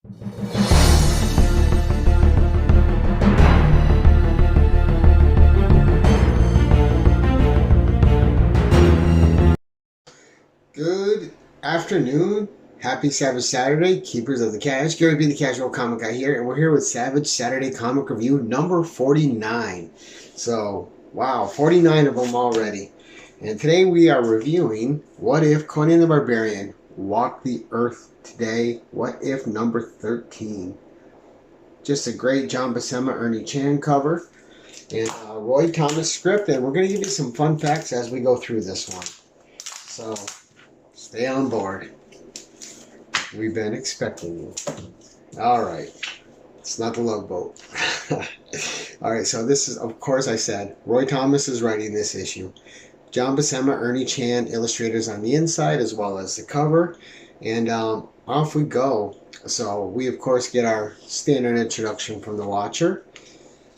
Good afternoon. Happy Savage Saturday, Keepers of the Cash. Gary B, the Casual Comic Guy here, and we're here with Savage Saturday Comic Review number 49. So, wow, 49 of them already. And today we are reviewing What If Conan the Barbarian Walked the Earth Today? What If number 13. Just a great John Buscema, Ernie Chan cover, and Roy Thomas script, and we're going to give you some fun facts as we go through this one. So, stay on board. We've been expecting you. All right. It's not the Love Boat. All right, so this is, of course, I said, Roy Thomas is writing this issue. John Buscema, Ernie Chan, illustrators on the inside, as well as the cover. And off we go. So we, of course, get our standard introduction from the Watcher.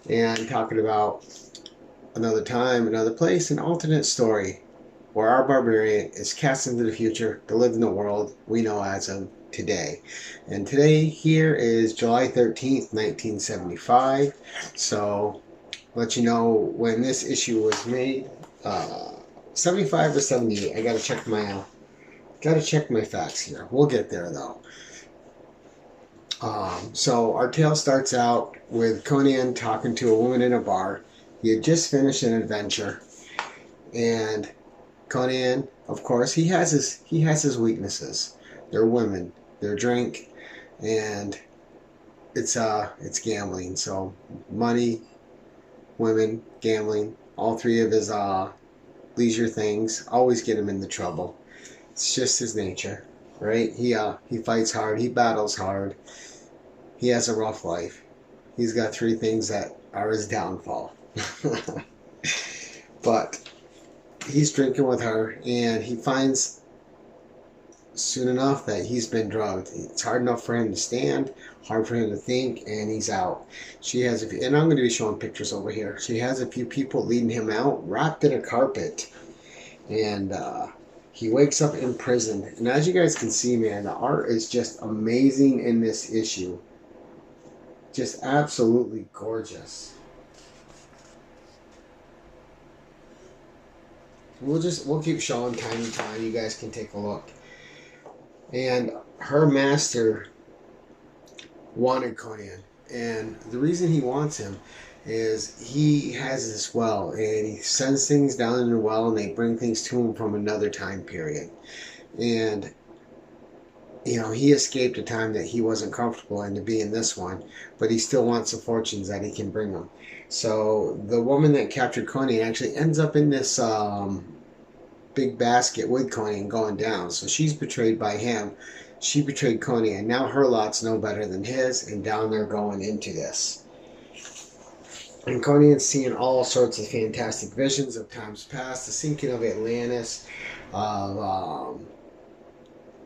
And talking about another time, another place, an alternate story, where our barbarian is cast into the future to live in the world we know as of today. And today here is July 13th, 1975. So, let you know when this issue was made. 75 or 78. I gotta check my facts here. We'll get there though. So our tale starts out with Conan talking to a woman in a bar. He had just finished an adventure, and Conan, of course, he has his weaknesses. They're women, they're drink, and it's gambling. So money, women, gambling, all three of his leisure things always get him into trouble. It's just his nature, right? He fights hard, he battles hard. He has a rough life. He's got three things that are his downfall. But he's drinking with her, and he finds soon enough that he's been drugged. It's hard enough for him to stand, hard for him to think, and he's out. She has and I'm going to be showing pictures over here. She has a few people leading him out, wrapped in a carpet, and he wakes up in prison. And as you guys can see, man, the art is just amazing in this issue. Just absolutely gorgeous. We'll keep showing time to time. You guys can take a look. And her master wanted Conan, and the reason he wants him is he has this well, and he sends things down in the well, and they bring things to him from another time period. And he escaped a time that he wasn't comfortable in to be in this one, but he still wants the fortunes that he can bring them. So the woman that captured Conan actually ends up in this big basket with Conan going down. So she's betrayed by him. She betrayed Conan. Now her lot's no better than his, and down they're going into this. And Conan's seeing all sorts of fantastic visions of times past, the sinking of Atlantis, of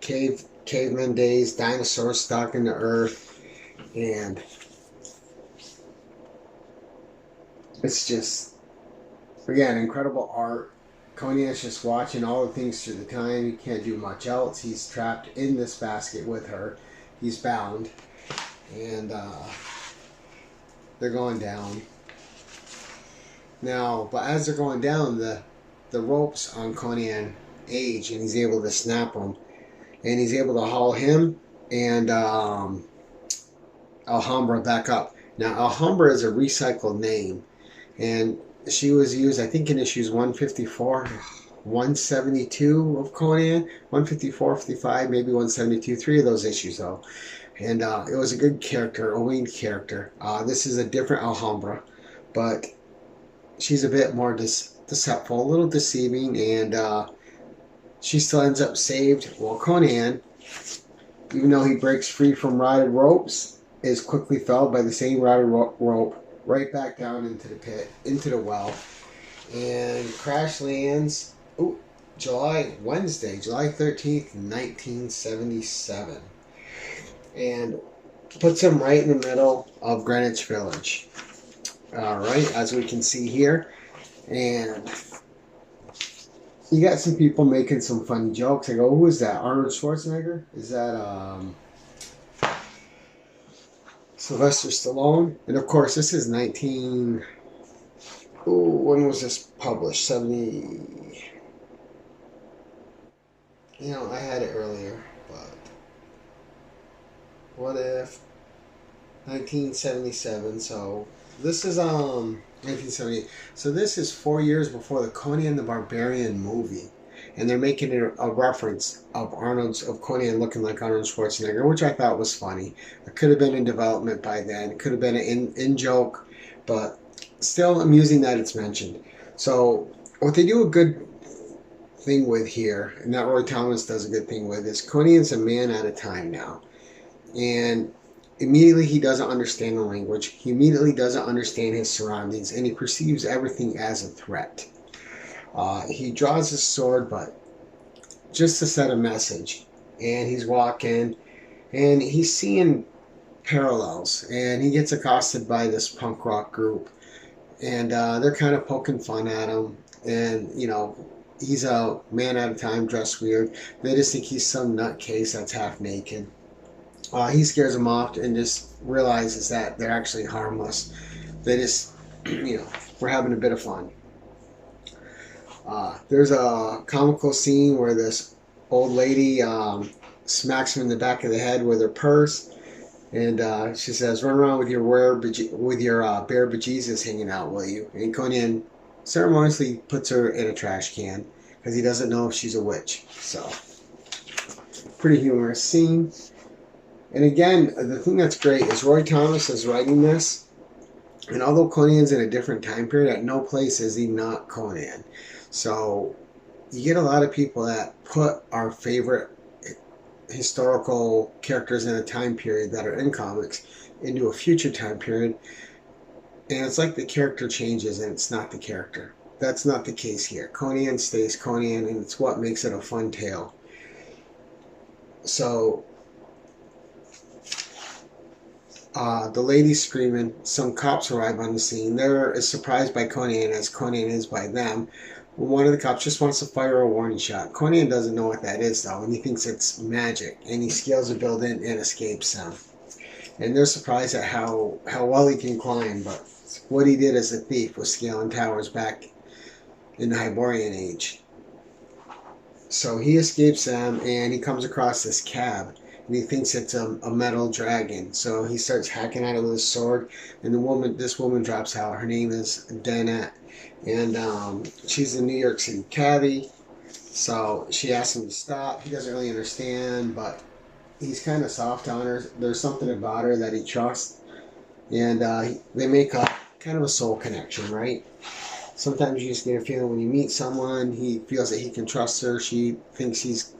caveman days, dinosaurs stuck in the earth, and it's just, again, incredible art. Conan's just watching all the things through the time. He can't do much else. He's trapped in this basket with her. He's bound, and they're going down. Now, but as they're going down, the ropes on Conan age, and he's able to snap them. And he's able to haul him and Alhambra back up. Now, Alhambra is a recycled name, and she was used, I think, in issues 154, 172 of Conan, 154, 55, maybe 172, three of those issues, though. And it was a good character, a winged character. This is a different Alhambra, but she's a bit more deceptive, a little deceiving, and she still ends up saved. Well, Conan, even though he breaks free from rotted ropes, is quickly felled by the same rotted rope right back down into the pit, into the well, and crash lands Wednesday, July 13th, 1977, and puts him right in the middle of Greenwich Village. All right, as we can see here, and you got some people making some funny jokes. I go, who is that? Arnold Schwarzenegger? Is that Sylvester Stallone. And of course, this is 19. Ooh, when was this published? 70. I had it earlier, but what if 1977? So this is 1970. So this is 4 years before the Conan the Barbarian movie, and they're making it a reference of Conan looking like Arnold Schwarzenegger, which I thought was funny. It could have been in development by then. It could have been an in joke, but still amusing that it's mentioned. So what they do a good thing with here, and that Roy Thomas does a good thing with, is Conan's a man at a time now, and immediately he doesn't understand the language. He immediately doesn't understand his surroundings, and he perceives everything as a threat. He draws his sword, but just to set a message. And he's walking, and he's seeing parallels, and he gets accosted by this punk rock group, and they're kind of poking fun at him, and he's a man at a time, dressed weird. They just think he's some nutcase that's half naked. He scares them off and just realizes that they're actually harmless. They just, we're having a bit of fun. There's a comical scene where this old lady smacks him in the back of the head with her purse, and she says, "Run around with your bare bejesus hanging out, will you?" And Conan ceremoniously puts her in a trash can because he doesn't know if she's a witch. So, pretty humorous scene. And again, the thing that's great is Roy Thomas is writing this, and although Conan's in a different time period, at no place is he not Conan. So you get a lot of people that put our favorite historical characters in a time period that are in comics into a future time period, and it's like the character changes and it's not the character. That's not the case here. Conan stays Conan, and it's what makes it a fun tale. So the lady's screaming. Some cops arrive on the scene. They're as surprised by Conan as Conan is by them. One of the cops just wants to fire a warning shot. Conan doesn't know what that is, though, and he thinks it's magic. And he scales a building and escapes them. And they're surprised at how well he can climb. But what he did as a thief was scaling towers back in the Hyborian Age. So he escapes them, and he comes across this cab. And he thinks it's a metal dragon. So he starts hacking at it with his sword. And this woman drops out. Her name is Danette. And she's a New York City cabbie. So she asks him to stop. He doesn't really understand, but he's kind of soft on her. There's something about her that he trusts. And they make a kind of a soul connection, right? Sometimes you just get a feeling when you meet someone, he feels that he can trust her. She thinks he's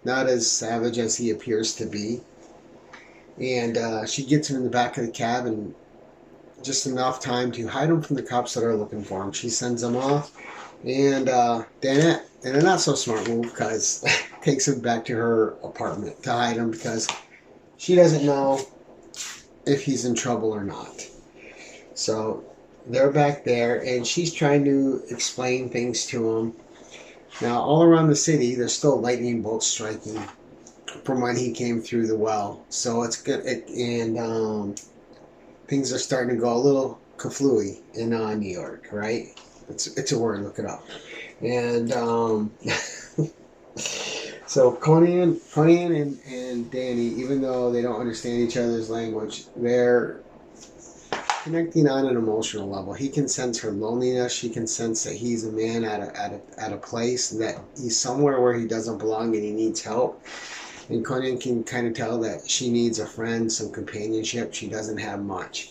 not as savage as he appears to be. And she gets him in the back of the cab, and just enough time to hide him from the cops that are looking for him. She sends him off, and Danette, in a not so smart move, because takes him back to her apartment to hide him because she doesn't know if he's in trouble or not. So they're back there, and she's trying to explain things to him. Now, all around the city, there's still lightning bolts striking from when he came through the well. So it's good, and things are starting to go a little kaflooey in New York, right? It's a word, look it up. And so Conan and Danny, even though they don't understand each other's language, they're connecting on an emotional level. He can sense her loneliness. She can sense that he's a man at a place, that he's somewhere where he doesn't belong and he needs help. And Conan can kind of tell that she needs a friend, some companionship. She doesn't have much.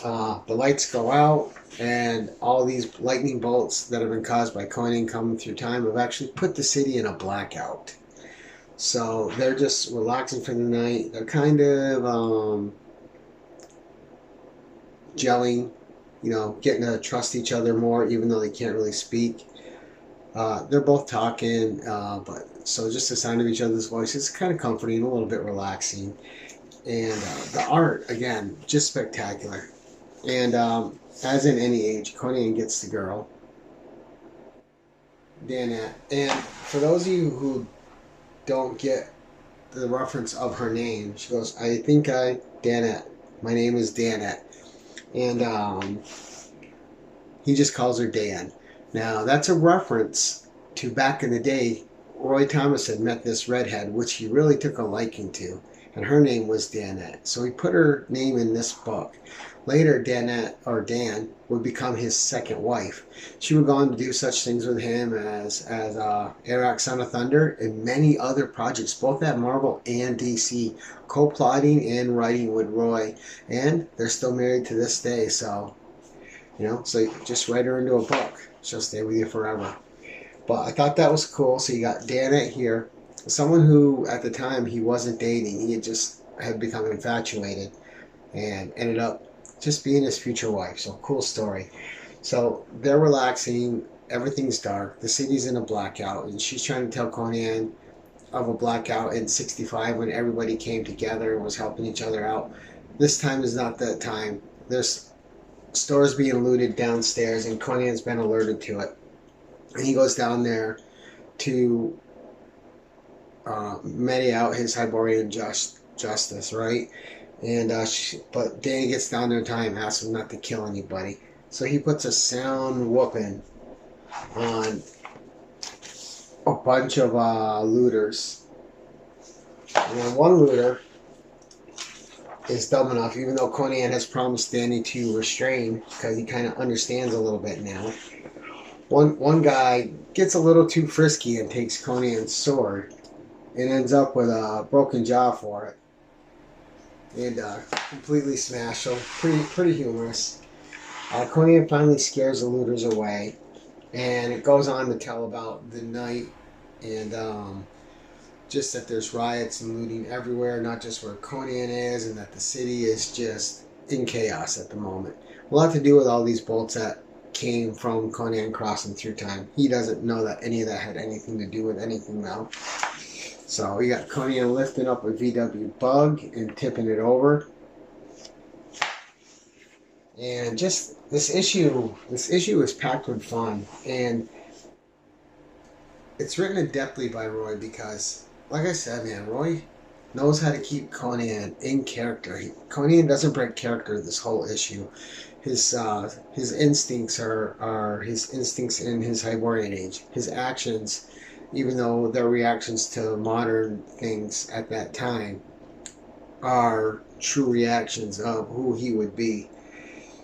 The lights go out, and all these lightning bolts that have been caused by Conan coming through time have actually put the city in a blackout. So they're just relaxing for the night. They're kind of gelling, getting to trust each other more, even though they can't really speak. They're both talking, but so just the sound of each other's voices is kind of comforting, a little bit relaxing. And the art, again, just spectacular. And as in any age, Conan gets the girl, Danette. And for those of you who don't get the reference of her name. She goes, Danette. My name is Danette. And he just calls her Dan. Now, that's a reference to back in the day. Roy Thomas had met this redhead, which he really took a liking to, and her name was Danette. So he put her name in this book. Later, Danette, or Dan, would become his second wife. She would go on to do such things with him as Arak, Son of Thunder, and many other projects, both at Marvel and DC, co-plotting and writing with Roy. And they're still married to this day, so, so just write her into a book. She'll stay with you forever. But I thought that was cool. So you got Danette here, someone who at the time he wasn't dating. He had become infatuated and ended up just being his future wife. So cool story. So they're relaxing. Everything's dark. The city's in a blackout, and she's trying to tell Conan of a blackout in '65 when everybody came together and was helping each other out. This time is not that time. There's stores being looted downstairs, and Conan's been alerted to it. And he goes down there to mete out his Hyborian justice, right? And but Danny gets down there in time, asks him not to kill anybody. So he puts a sound whooping on a bunch of looters. And then one looter is dumb enough, even though Conan has promised Danny to restrain, because he kind of understands a little bit now. One guy gets a little too frisky and takes Conan's sword and ends up with a broken jaw for it. And completely smashed. So pretty humorous. Conan finally scares the looters away, and it goes on to tell about the night and just that there's riots and looting everywhere, not just where Conan is, and that the city is just in chaos at the moment. A lot to do with all these bolts that came from Conan crossing through time. He doesn't know that any of that had anything to do with anything though. So we got Conan lifting up a VW Bug and tipping it over. And just this issue is packed with fun, and it's written adeptly by Roy because, like I said, man, Roy knows how to keep Conan in character. Conan doesn't break character this whole issue. His instincts are his instincts in his Hyborian age. His actions, even though they're reactions to modern things at that time, are true reactions of who he would be.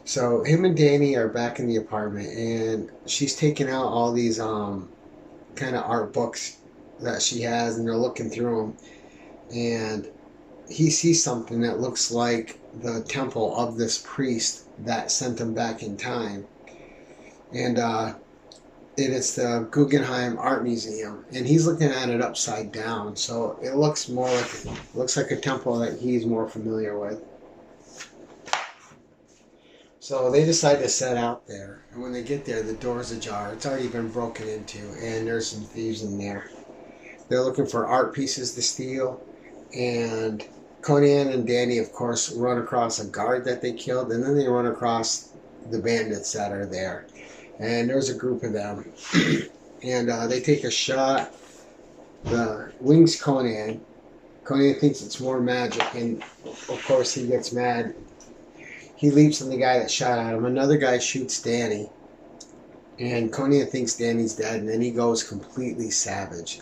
So him and Danny are back in the apartment, and she's taking out all these kind of art books that she has, and they're looking through them, and he sees something that looks like the temple of this priest that sent him back in time, and it's the Guggenheim Art Museum, and he's looking at it upside down, so it looks like a temple that he's more familiar with. So they decide to set out there, and when they get there, the door's ajar. It's already been broken into, and there's some thieves in there. They're looking for art pieces to steal, and Conan and Danny, of course, run across a guard that they killed, and then they run across the bandits that are there. And there's a group of them, and they take a shot. The wings Conan. Conan thinks it's more magic, and of course he gets mad. He leaps on the guy that shot at him. Another guy shoots Danny, and Conan thinks Danny's dead, and then he goes completely savage.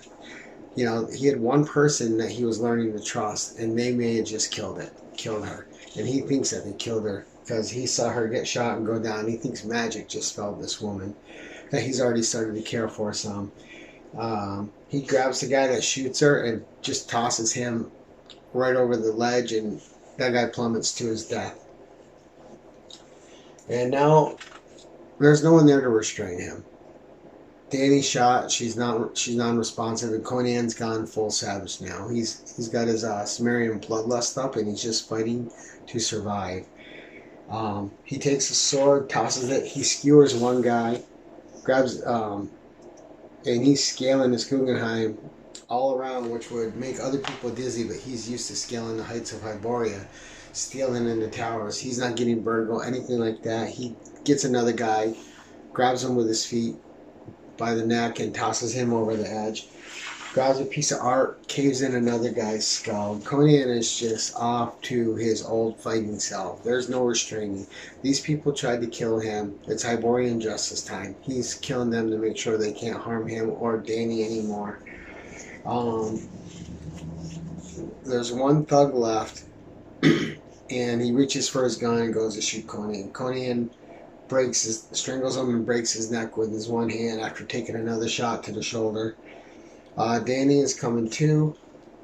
He had one person that he was learning to trust, and they may have just killed her. And he thinks that they killed her because he saw her get shot and go down. He thinks magic just felled this woman that he's already started to care for some. He grabs the guy that shoots her and just tosses him right over the ledge, and that guy plummets to his death. And now there's no one there to restrain him. Danny's shot. She's non-responsive, and Conan's gone full savage now. He's got his Sumerian bloodlust up, and he's just fighting to survive. He takes a sword, tosses it. He skewers one guy, grabs, and he's scaling this Guggenheim all around, which would make other people dizzy, but he's used to scaling the heights of Hyboria, stealing into towers. He's not getting burgled, anything like that. He gets another guy, grabs him with his feet by the neck, and tosses him over the edge. grabs a piece of art, caves in another guy's skull. Conan is just off to his old fighting self. There's no restraining. These people tried to kill him. It's Hyborian justice time. He's killing them to make sure they can't harm him or Danny anymore. There's one thug left, and he reaches for his gun and goes to shoot Conan. Conan strangles him and breaks his neck with his one hand after taking another shot to the shoulder. Danny is coming too,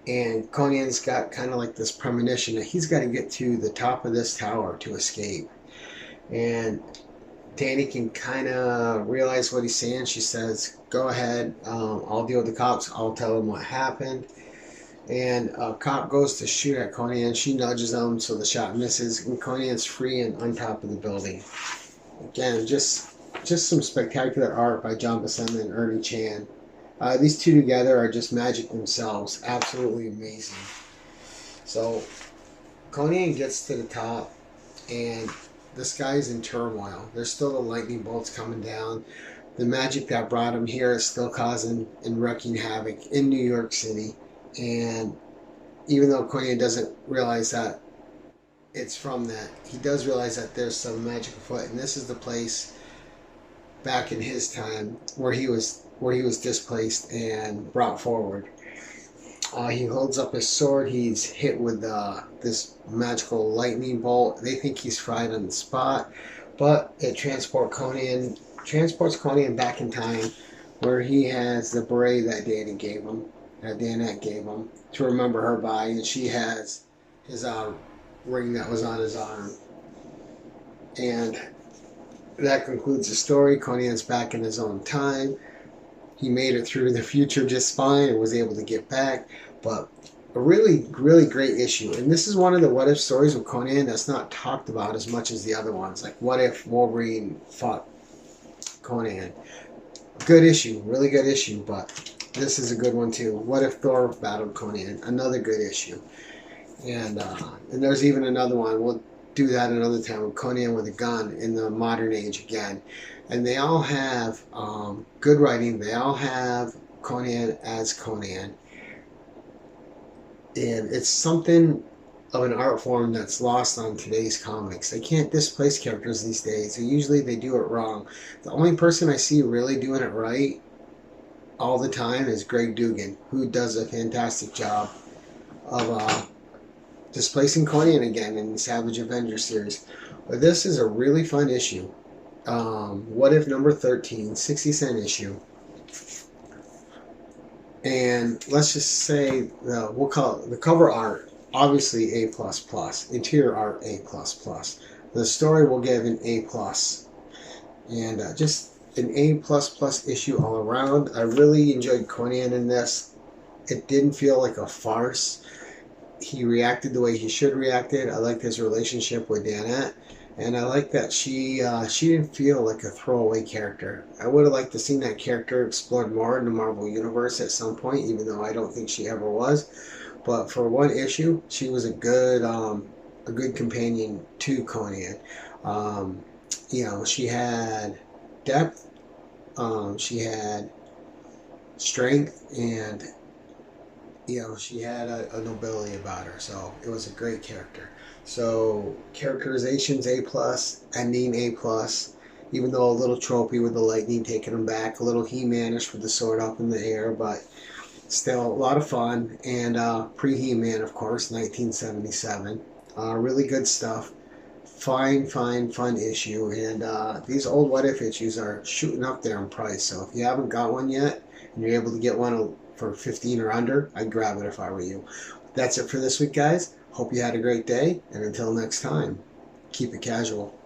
and Conan's got kind of like this premonition that he's got to get to the top of this tower to escape. And Danny can kind of realize what he's saying. She says, "Go ahead, I'll deal with the cops. I'll tell them what happened." And a cop goes to shoot at Conan. She nudges him so the shot misses, and Conan's free and on top of the building. Again, just some spectacular art by John Buscema and Ernie Chan. These two together are just magic themselves. Absolutely amazing. So Conan gets to the top, and the sky's in turmoil. There's still the lightning bolts coming down. The magic that brought him here is still causing and wreaking havoc in New York City. And even though Conan doesn't realize that it's from that, he does realize that there's some magic afoot, and this is the place back in his time where he was displaced and brought forward. He holds up his sword. He's hit with this magical lightning bolt. They think he's fried on the spot, but it transports Conan back in time, where he has the beret that Danny gave him, that Danette gave him, to remember her by, and she has his ring that was on his arm. And that concludes the story. Conan's back in his own time. He made it through the future just fine and was able to get back. But a really, really great issue. And this is one of the what if stories with Conan that's not talked about as much as the other ones. Like, what if Wolverine fought Conan? Good issue, really good issue, but this is a good one too. What if Thor battled Conan? Another good issue. And there's even another one. We'll do that another time with Conan with a gun in the modern age again. And they all have good writing. They all have Conan as Conan. And it's something of an art form that's lost on today's comics. They can't displace characters these days. Usually they do it wrong. The only person I see really doing it right all the time is Greg Dugan, who does a fantastic job of displacing Conan again in the Savage Avengers series. But this is a really fun issue. What if number 13, 60-cent issue. And let's just say, we'll call it the cover art, obviously A++. Interior art, A++. The story will give an A+. And just an A++ issue all around. I really enjoyed Conan in this. It didn't feel like a farce. He reacted the way he should reacted. I liked his relationship with Danette. And I like that she didn't feel like a throwaway character. I would have liked to seen that character explored more in the Marvel Universe at some point, even though I don't think she ever was. But for one issue, she was a good companion to Conan. She had depth, she had strength, and she had a nobility about her. So it was a great character. So characterizations A+, ending A+, even though a little tropey with the lightning taking him back, a little He-Man-ish with the sword up in the air, but still a lot of fun. And pre-He-Man, of course, 1977. Really good stuff. Fun issue. And these old What If issues are shooting up there in price. So if you haven't got one yet, and you're able to get one for 15 or under, I'd grab it if I were you. That's it for this week, guys. Hope you had a great day, and until next time, keep it casual.